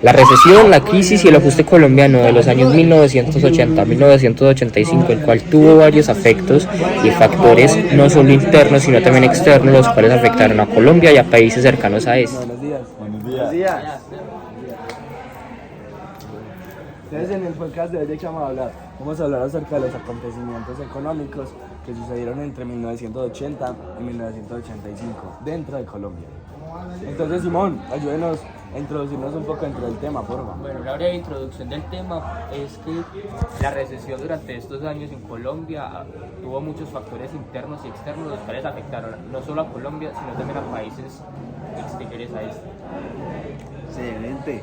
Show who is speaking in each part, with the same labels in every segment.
Speaker 1: La recesión, la crisis y el ajuste colombiano de los años 1980 a 1985, el cual tuvo varios afectos y factores no solo internos sino también externos, los cuales afectaron a Colombia y a países cercanos a este.
Speaker 2: Buenos días.
Speaker 3: Buenos días.
Speaker 2: Entonces en el podcast de hoy, ¿de qué vamos a hablar acerca de los acontecimientos económicos que sucedieron entre 1980 y 1985 dentro de Colombia. Entonces, Simón, ayúdenos a introducirnos un poco dentro del tema, por favor.
Speaker 1: Bueno, una breve introducción del tema es que la recesión durante estos años en Colombia tuvo muchos factores internos y externos, los cuales afectaron no solo a Colombia, sino también a países exteriores a este.
Speaker 3: Excelente.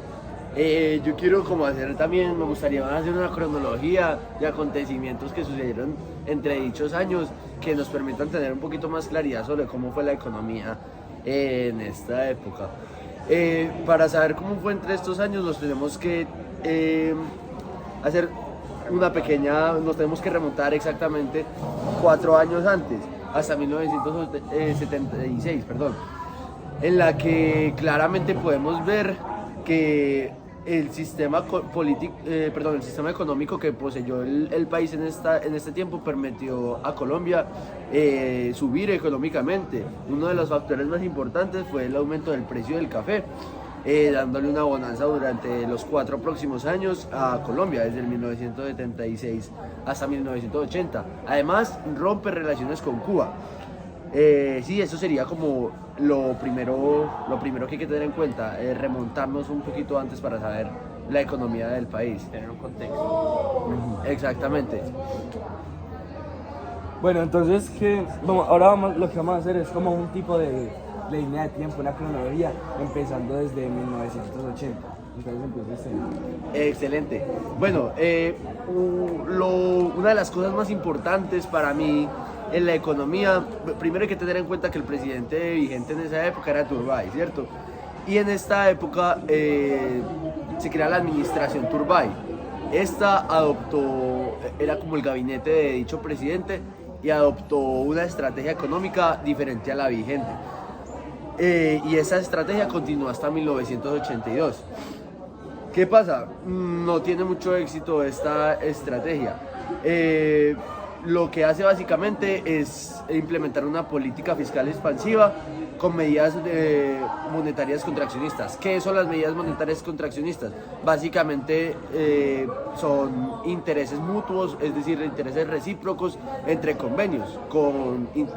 Speaker 3: Yo quiero me gustaría hacer una cronología de acontecimientos que sucedieron entre dichos años que nos permitan tener un poquito más claridad sobre cómo fue la economía en esta época. Para saber cómo fue entre estos años nos tenemos que hacer nos tenemos que remontar exactamente 4 años antes, hasta 1976, en la que claramente podemos ver que el sistema económico que poseyó el país en este tiempo permitió a Colombia subir económicamente. Uno de los factores más importantes fue el aumento del precio del café, dándole una bonanza durante los 4 próximos años a Colombia, desde el 1976 hasta 1980. Además, rompe relaciones con Cuba. Sí, eso sería como lo primero que hay que tener en cuenta, remontarnos un poquito antes para saber la economía del país.
Speaker 1: Tener un contexto.
Speaker 3: Exactamente.
Speaker 2: Bueno, entonces lo que vamos a hacer es como un tipo de línea de tiempo, una cronología, empezando desde 1980. Entonces empieza usted.
Speaker 3: Excelente. Bueno, una de las cosas más importantes para mí en la economía, primero hay que tener en cuenta que el presidente vigente en esa época era Turbay, ¿cierto? Y en esta época se crea la administración Turbay. Esta era como el gabinete de dicho presidente y adoptó una estrategia económica diferente a la vigente. Y esa estrategia continuó hasta 1982. ¿Qué pasa? No tiene mucho éxito esta estrategia. Lo que hace básicamente es implementar una política fiscal expansiva con medidas monetarias contraccionistas. ¿Qué son las medidas monetarias contraccionistas? Básicamente son intereses mutuos, es decir, intereses recíprocos entre convenios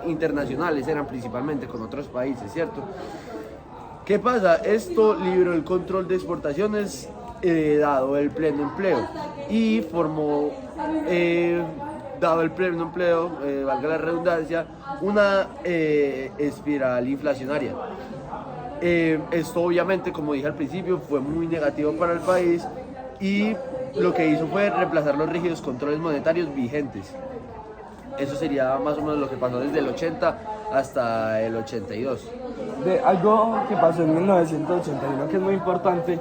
Speaker 3: internacionales, eran principalmente con otros países, ¿cierto? ¿Qué pasa? Esto libró el control de exportaciones dado el pleno empleo y formó... dado el pleno empleo, valga la redundancia, una espiral inflacionaria. Esto obviamente, como dije al principio, fue muy negativo para el país y lo que hizo fue reemplazar los rígidos controles monetarios vigentes. Eso sería más o menos lo que pasó desde el 80 hasta el 82.
Speaker 2: Algo que pasó en 1981 que es muy importante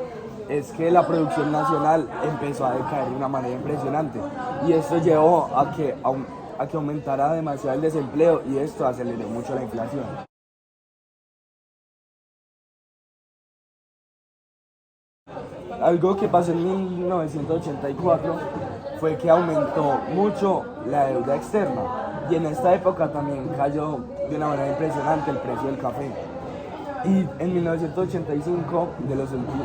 Speaker 2: es que la producción nacional empezó a decaer de una manera impresionante y esto llevó a que aumentara demasiado el desempleo y esto aceleró mucho la inflación. Algo que pasó en 1984 fue que aumentó mucho la deuda externa y en esta época también cayó de una manera impresionante el precio del café. Y en 1985,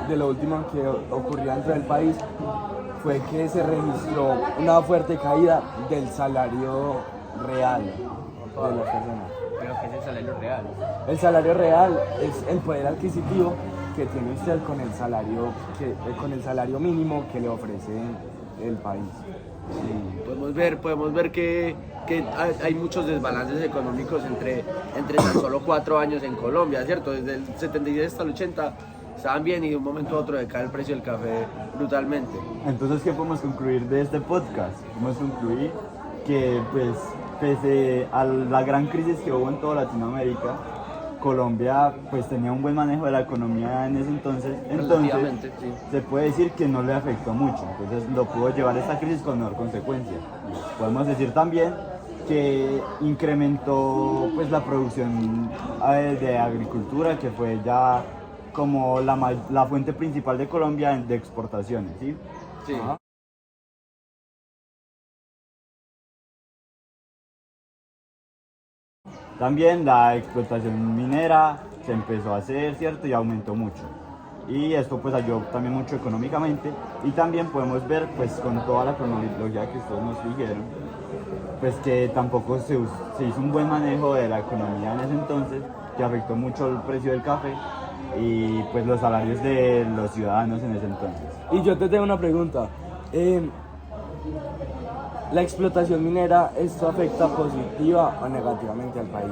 Speaker 2: de lo último que ocurrió dentro del país, fue que se registró una fuerte caída del salario real de las personas.
Speaker 1: ¿Pero qué es el salario real?
Speaker 2: El salario real es el poder adquisitivo que tiene usted con el salario mínimo que le ofrece el país.
Speaker 3: Sí, podemos ver que hay muchos desbalances económicos entre tan solo 4 años en Colombia, ¿cierto? Desde el 76 hasta el 80 estaban bien y de un momento a otro decae el precio del café brutalmente.
Speaker 4: Entonces, ¿qué podemos concluir de este podcast? Podemos concluir que, pues, pese a la gran crisis que hubo en toda Latinoamérica, Colombia pues tenía un buen manejo de la economía en ese entonces,
Speaker 3: Sí.
Speaker 4: Se puede decir que no le afectó mucho, entonces lo pudo llevar esta crisis con menor consecuencia. Podemos decir también que incrementó pues la producción de agricultura, que fue ya como la fuente principal de Colombia de exportaciones, ¿sí?
Speaker 3: Sí.
Speaker 2: Ajá.
Speaker 4: También la explotación minera se empezó a hacer, ¿cierto? Y aumentó mucho. Y esto pues ayudó también mucho económicamente. Y también podemos ver pues con toda la cronología que ustedes nos dijeron, pues que tampoco se hizo un buen manejo de la economía en ese entonces, que afectó mucho el precio del café y pues los salarios de los ciudadanos en ese entonces.
Speaker 2: Y yo te tengo una pregunta. ¿La explotación minera, esto afecta positiva o negativamente al país?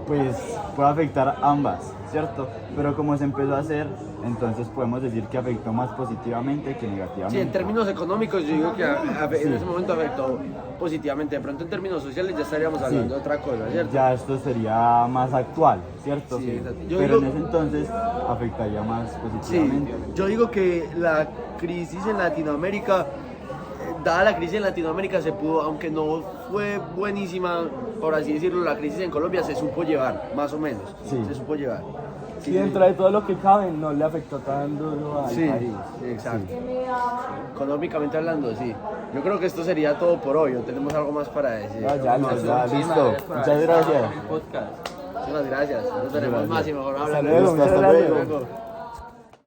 Speaker 4: Pues puede afectar ambas, ¿cierto? Pero como se empezó a hacer, entonces podemos decir que afectó más positivamente que negativamente.
Speaker 3: Sí, en términos económicos yo digo que en ese momento afectó positivamente. De pronto en términos sociales ya estaríamos hablando de otra cosa, ¿cierto?
Speaker 4: Ya esto sería más actual, ¿cierto?
Speaker 3: Sí, exacto. Yo
Speaker 4: Pero
Speaker 3: digo-
Speaker 4: en ese entonces afectaría más
Speaker 3: Sí,
Speaker 4: positivamente.
Speaker 3: yo digo que la crisis en Latinoamérica, dada la crisis en Latinoamérica se pudo, aunque no fue buenísima, por así decirlo, la crisis en Colombia se supo llevar, más o menos,
Speaker 4: Sí.
Speaker 3: se supo llevar.
Speaker 2: Y dentro de todo lo que cabe, no le afectó tan duro al
Speaker 3: Sí,
Speaker 2: país.
Speaker 3: exacto. Económicamente hablando, sí. Yo creo que esto sería todo por hoy, ¿o tenemos algo más para decir?
Speaker 2: Ya,
Speaker 4: No,
Speaker 2: listo.
Speaker 4: ya, listo. Muchas gracias.
Speaker 3: Muchísimas gracias. Nos veremos más y mejor
Speaker 2: Hasta
Speaker 3: hablando.
Speaker 2: luego, muchas
Speaker 4: Hasta
Speaker 2: gracias.
Speaker 4: luego.